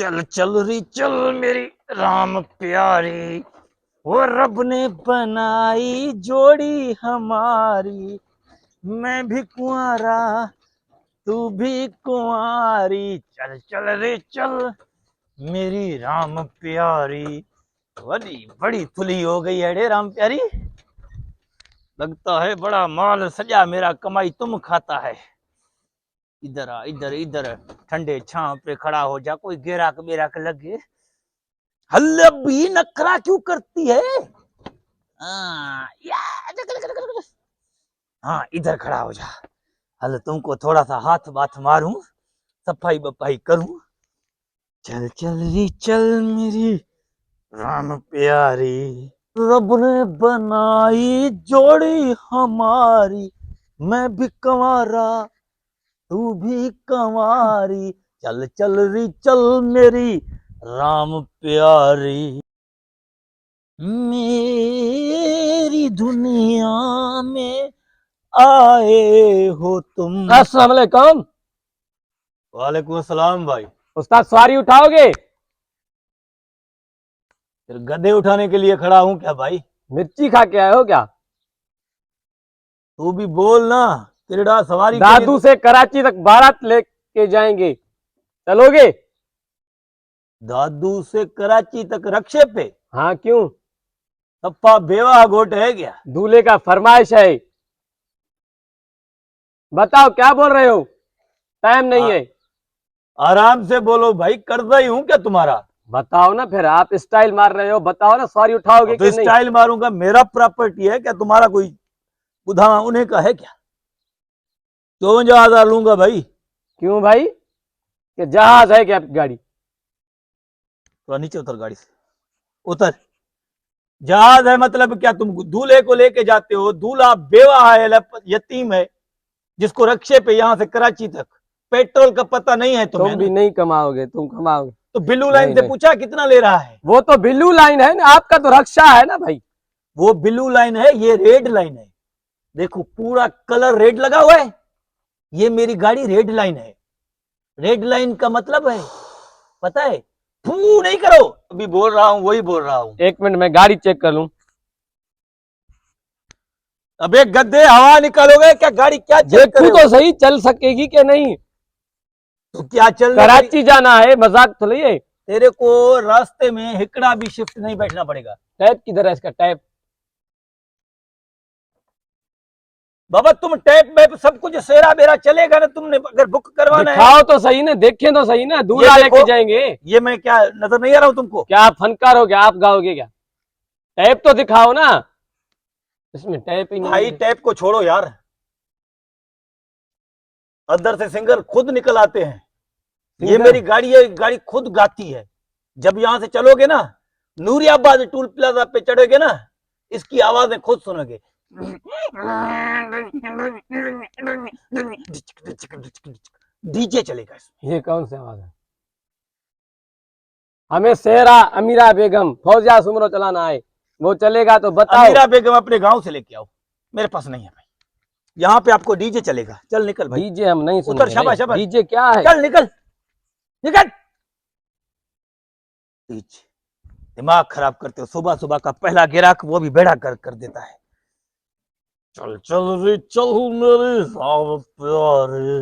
चल चल री चल मेरी राम प्यारी, वो रब ने बनाई जोड़ी हमारी। मैं भी कुंवारा तू भी कुंवारी, चल चल रे चल मेरी राम प्यारी। बड़ी बड़ी तुली हो गई है रे राम प्यारी, लगता है बड़ा माल सजा मेरा कमाई तुम खाता है। इधर आ, इधर इधर ठंडे छांव पे खड़ा हो जा, कोई गेराक बेराक लगे। हल्ले भी नखरा क्यों करती है? हाँ इधर खड़ा हो जा। हल तुमको थोड़ा सा हाथ बाथ मारूं, सफाई बफाई करूं। चल चल री चल मेरी राम प्यारी, रब ने बनाई जोड़ी हमारी। मैं भी कंवारा तू भी कंवारी, चल चल री चल मेरी राम प्यारी। मेरी दुनिया में आए हो तुम। अस्सलाम वालेकुम। वालेकुम अस्सलाम भाई। उस्ताद सवारी उठाओगे? फिर गधे उठाने के लिए खड़ा हूं क्या भाई? मिर्ची खा के आए हो क्या? तू भी बोल ना, किरड़ा सवारी के दादू लिए। से कराची तक बारात लेके जाएंगे, चलोगे? दादू से कराची तक रक्षे पे? हाँ क्यों? सप्पा बेवा गोट है क्या? दूल्हे का फरमाइश है। बताओ क्या बोल रहे हो? टाइम नहीं है। आराम से बोलो भाई, कर्जा ही हूं क्या तुम्हारा? बताओ ना, फिर आप स्टाइल मार रहे हो, बताओ ना सवारी उठाओगे तो कि नहीं? स्टाइल मारूंगा, मेरा प्रॉपर्टी है क्या तुम्हारा? कोई बुधा उन्हें का है क्या? 54,000 लूंगा भाई। क्यों भाई? कि जहाज है क्या आपकी गाड़ी? थोड़ा नीचे उतर गाड़ी से, उतर। जहाज है मतलब क्या? तुम दूल्हे को लेके जाते हो, दूल्हा बेवा है, यतीम है, जिसको रक्षे पे यहां से कराची तक पेट्रोल का पता नहीं है तुम्हें तुम भी ना? नहीं कमाओगे, तुम कमाओगे। तो बिल्लू नहीं लाइन से नहीं, पूछा कितना ले रहा है? वो तो बिल्लू लाइन है ना, आपका तो रक्षा है ना भाई। वो ब्लू लाइन है, ये रेड लाइन है। देखो पूरा कलर रेड लगा हुआ है, ये मेरी गाड़ी रेड लाइन है। रेड लाइन का मतलब है पता है? फू नहीं करो, अभी बोल रहा हूं वही बोल रहा हूं। एक मिनट में गाड़ी चेक कर लूं। अबे गद्दे, हवा निकालोगे क्या? गाड़ी क्या चेक देखू करे? तो सही, चल सकेगी कि नहीं। तो क्या चल कराची जाना है, मजाक तो नहीं है। तेरे को रास्ते में हिकड़ा भी शिफ्ट नहीं बैठना पड़ेगा। टैप किधर है इसका? टैप। बाबा तुम टैप मैप सब कुछ सेरा बेरा चलेगा ना? तुमने अगर बुक करवाना है। दिखाओ तो सही ना, देखें तो सही ना, दूल्हा ये लेके देखो, जाएंगे। ये मैं क्या नजर नहीं आ रहा हूं तुमको? क्या आप फनकार हो क्या? आप गाओगे क्या? टैप तो दिखाओ ना। इसमें टैप ही नहीं भाई है। टैप को छोड़ो यार, अंदर से सिंगर खुद निकल आते हैं। ये सिंगर? मेरी गाड़ी है, गाड़ी खुद गाती है। जब यहां से चलोगे ना, नूरियाबाद टूल प्लाजा पे चढ़ोगे ना, इसकी आवाजें खुद सुनोगे। डीजे चलेगा इसमें। ये कौन सी आवाज है? हमें सेहरा अमीरा बेगम फौजिया सुमरो चलाना है, वो चलेगा तो बताओ। अमीरा बेगम अपने गांव से लेके आओ, मेरे पास नहीं है भाई। यहाँ पे आपको डीजे चलेगा। चल निकल भाई, डीजे हम नहीं उतर। सुनेंगे शाबाश रे। शाबाश, डीजे क्या है? चल निकल निकल। दिमाग खराब करते हो, सुबह सुबह का पहला गिराक वो भी बेड़ा कर देता है। चल चल रे चल मेरे साथ प्यारे।